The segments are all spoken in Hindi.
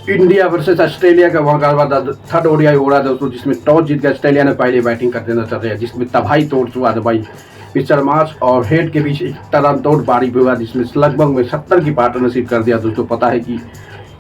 इंडिया वर्सेस ऑस्ट्रेलिया का मुकाबला थर्ड ओडीआई हो रहा था दोस्तों, जिसमें टॉस जीत कर ऑस्ट्रेलिया ने पहले बैटिंग करते नजर आया, जिसमें तबाही तोड़ चुका था भाई। मिचेल मार्श और हेड के बीच एक तोड़ पारी हुआ, जिसमें लगभग में 70 की पार्टनरशिप कर दिया दोस्तों। पता है कि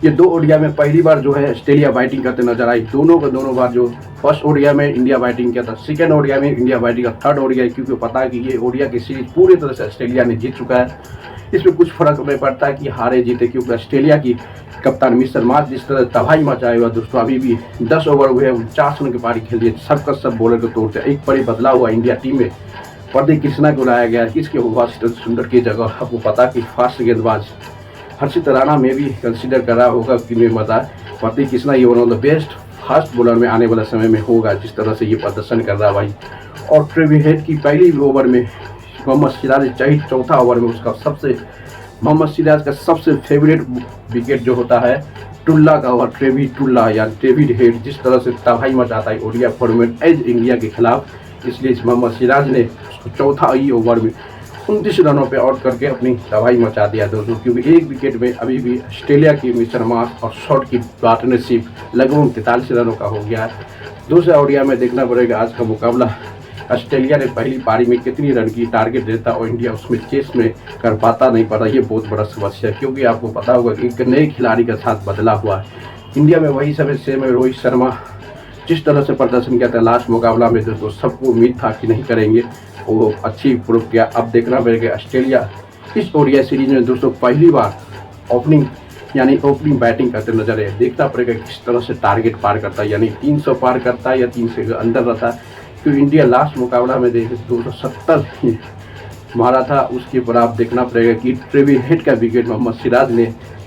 ये दो ओडीआई में पहली बार जो है ऑस्ट्रेलिया बैटिंग करते नजर आई। दोनों बार जो फर्स्ट ओडीआई में इंडिया बैटिंग किया था, सेकेंड ओडीआई में इंडिया बैटिंग का, थर्ड ओडीआई क्योंकि पता है कि ये ओडीआई की सीरीज पूरी तरह से ऑस्ट्रेलिया ने जीत चुका है। इसमें कुछ फर्क नहीं पड़ता है कि हारे जीते, क्योंकि ऑस्ट्रेलिया की कप्तान मिचेल मार्श जिस तरह तबाही मचाए हुआ दोस्तों, अभी भी 10 ओवर हुए 49 रन की पारी खेल दी, सबका सब बॉलर को तोड़ते। एक बड़ी बदलाव हुआ इंडिया टीम में, प्रदीप कृष्णा को लाया गया, किसके वाशिंगटन सुंदर की जगह। आपको पता कि फास्ट गेंदबाज हर्षित राणा में भी कंसीडर कर रहा होगा कि में मजा प्रदीप कृष्णा ये one of the best fast bowler में आने वाला समय में होगा, जिस तरह से ये प्रदर्शन कर रहा है भाई। और ट्रेविस हेड की पहली ओवर में मोहम्मद सिराज चाहिए, चौथा ओवर में उसका मोहम्मद सिराज का सबसे फेवरेट विकेट जो होता है टुल्ला का ओवर, ट्रेविस हेड जिस तरह से तबाही मचाता है ओडीआई फॉर्मेट एज इंडिया के खिलाफ, इसलिए मोहम्मद सिराज ने उसको चौथा ही ओवर में 29 रनों पे आउट करके अपनी तबाही मचा दिया दोस्तों। क्योंकि एक विकेट में अभी भी ऑस्ट्रेलिया की मिचेल मार्श और शॉट की पार्टनरशिप लगभग 43 रनों का हो गया है। दूसरा ओडीआई में देखना पड़ेगा आज का मुकाबला ऑस्ट्रेलिया ने पहली पारी में कितनी रन की टारगेट देता और इंडिया उसमें चेस में कर पाता नहीं पाता, ये बहुत बड़ा समस्या है। क्योंकि आपको पता होगा कि एक नए खिलाड़ी के साथ बदला हुआ है इंडिया में, वही समस्या में रोहित शर्मा जिस तरह से प्रदर्शन किया था लास्ट मुकाबला में दोस्तों, सबको उम्मीद था कि नहीं करेंगे, वो अच्छी प्रूव किया। अब देखना पड़ेगा ऑस्ट्रेलिया इस ओडीआई सीरीज में दोस्तों पहली बार ओपनिंग बैटिंग करते नजर आए। देखना पड़ेगा किस तरह से टारगेट पार करता है, यानी 300 पार करता है या 300 के अंदर रहता है। क्योंकि इंडिया लास्ट मुकाबला में देखे 270 मारा था, उसके ऊपर आप देखना पड़ेगा कि ट्रेविस हेड का विकेट मोहम्मद सिराज ने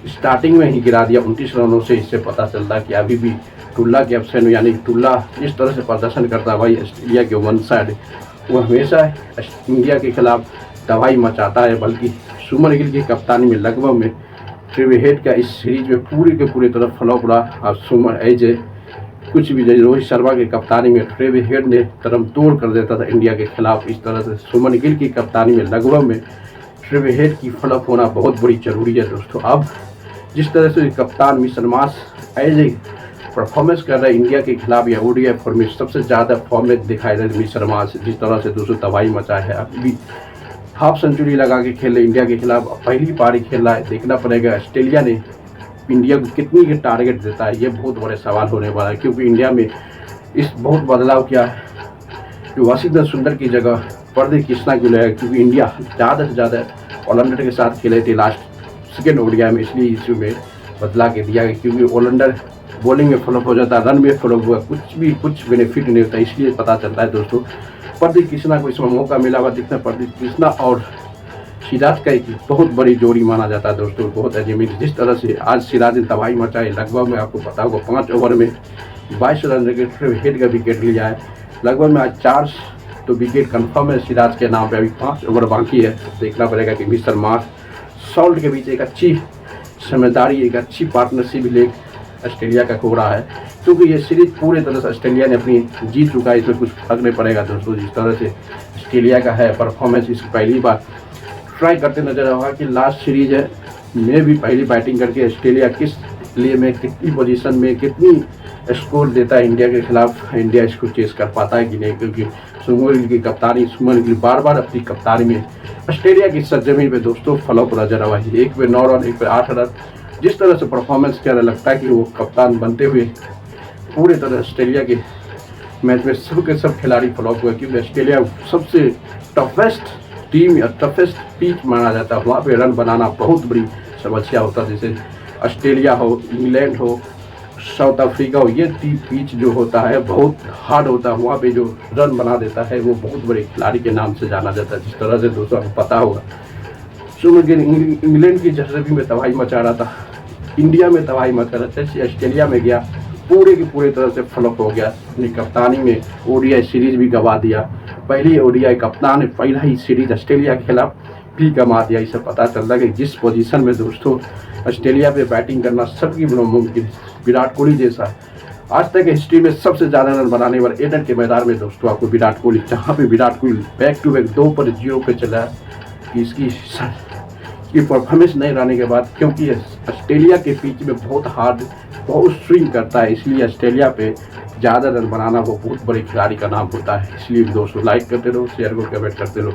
स्टार्टिंग में ही गिरा दिया 29 रनों से। इससे पता चलता है कि अभी भी टुल्ला के ऑप्शन, यानी टुल्ला इस तरह से प्रदर्शन करता है भाई ऑस्ट्रेलिया के वन साइड, वो हमेशा इंडिया के खिलाफ तबाही मचाता है। बल्कि सुमन गिल की कप्तानी में लगभग में ट्रेविस हेड का इस सीरीज में पूरी के पूरी तरफ फ्लॉप रहा। और सुमन कुछ भी रोहित शर्मा की कप्तानी में ट्रेविस हेड ने तरम तोड़ कर देता था इंडिया के खिलाफ। इस तरह से सुमन गिल की कप्तानी में लगभग में ट्रेविस हेड की फ्लॉप होना बहुत बड़ी जरूरी है दोस्तों। अब जिस तरह से कप्तान Mitchell Marsh as a performance कर रहे हैं इंडिया के खिलाफ या ओडीआई फॉर्मेट सबसे ज़्यादा फॉर्मेट दिखाई दे मिचेल मार्श जिस तरह से दोस्तों तबाही मचाए है, अभी हाफ सेंचुरी लगा के खेल रहे इंडिया के खिलाफ, पहली पारी खेल रहा है। देखना पड़ेगा ऑस्ट्रेलिया ने इंडिया को कितनी के टारगेट देता है, ये बहुत बड़े सवाल होने वाला है। क्योंकि इंडिया में इस बहुत बदलाव किया है कि वाशिंगटन सुंदर की जगह प्रदीप कृष्णा को लाया, क्योंकि इंडिया ज़्यादा से ज़्यादा ओलंडर के साथ खेले थे लास्ट सेकेंड ओडीआई में, इसलिए इस में बदला के दिया गया। क्योंकि ओलंडर बॉलिंग में फ्लॉप हो जाता है, रन में फ्लॉप हुआ, कुछ बेनिफिट नहीं होता, इसलिए पता चलता है दोस्तों प्रदीप कृष्णा को इसमें मौका मिला हुआ दिखता है। प्रदीप कृष्णा और सिराज का एक बहुत बड़ी जोड़ी माना जाता है दोस्तों, बहुत अजीब। जिस तरह से आज सिराज ने तबाही मचाई, लगभग में आपको पता होगा 5 ओवर में 22 रन हेड का विकेट लिया है। लगभग में आज 4 तो विकेट कंफर्म है सिराज के नाम पे, अभी 5 ओवर बाकी है। देखना पड़ेगा कि मिचेल मार्श सॉल्ट के बीच एक अच्छी समझदारी, एक अच्छी पार्टनरशिप ले ऑस्ट्रेलिया का हो रहा है। क्योंकि ये सीरीज पूरे तरह से ऑस्ट्रेलिया ने अपनी जीत चुका है, इसमें कुछ फर्क नहीं पड़ेगा दोस्तों। जिस तरह से ऑस्ट्रेलिया का है परफॉर्मेंस, इसकी पहली बार ट्राई करते नजर आएगा कि लास्ट सीरीज है में भी पहली बैटिंग करके ऑस्ट्रेलिया किस लिए में कितनी पोजीशन में कितनी स्कोर देता है इंडिया के खिलाफ, इंडिया इसको चेस कर पाता है कि नहीं। क्योंकि सुमन गिल की कप्तानी, सुमन गिल बार बार अपनी कप्तानी में ऑस्ट्रेलिया की सरजमीन पे दोस्तों फ्लॉप नजर आवा, एक पे 9 रन, एक पे 8 रन। जिस तरह से परफॉर्मेंस किया लगता है कि वो कप्तान बनते हुए पूरे तरह ऑस्ट्रेलिया के मैच में सब के सब खिलाड़ी फ्लॉप हुए। क्योंकि ऑस्ट्रेलिया सबसे टफेस्ट टीम या टफेस्ट पिच माना जाता है, वहाँ पे रन बनाना बहुत बड़ी समस्या होता है। जैसे ऑस्ट्रेलिया हो, इंग्लैंड हो, साउथ अफ्रीका हो, ये पिच जो होता है बहुत हार्ड होता है, वहाँ पे जो रन बना देता है वो बहुत बड़े खिलाड़ी के नाम से जाना जाता है। जिस तरह से दोस्तों आपको पता होगा सुमन गिल इंग्लैंड की जर्सी में तबाही मचा रहा था, इंडिया में तबाही मचा रहा था, जैसे ऑस्ट्रेलिया में गया पूरे की पूरी तरह से फ्लॉप हो गया। अपनी कप्तानी में ओडीआई सीरीज भी गंवा दिया, पहली ओडीआई कप्तान ने पहला ही सीरीज ऑस्ट्रेलिया के खिलाफ भी गंवा दिया। इससे पता चलता है कि जिस पोजीशन में दोस्तों ऑस्ट्रेलिया पे बैटिंग करना सबकी मुमकिन, विराट कोहली जैसा आज तक हिस्ट्री में सबसे ज़्यादा रन बनाने वाले एडन के मैदान में दोस्तों आपको विराट कोहली, जहाँ पे Virat Kohli back to back 2 पर 0 पे चला, इसकी की परफॉर्मेंस नहीं रहने के बाद, क्योंकि ऑस्ट्रेलिया के पिच में बहुत हार्ड, बहुत स्विंग करता है, इसलिए ऑस्ट्रेलिया पे ज़्यादा रन बनाना वो बहुत बड़े खिलाड़ी का नाम होता है। इसलिए दोस्तों लाइक करते रहो, शेयर को कमेंट करते रहो।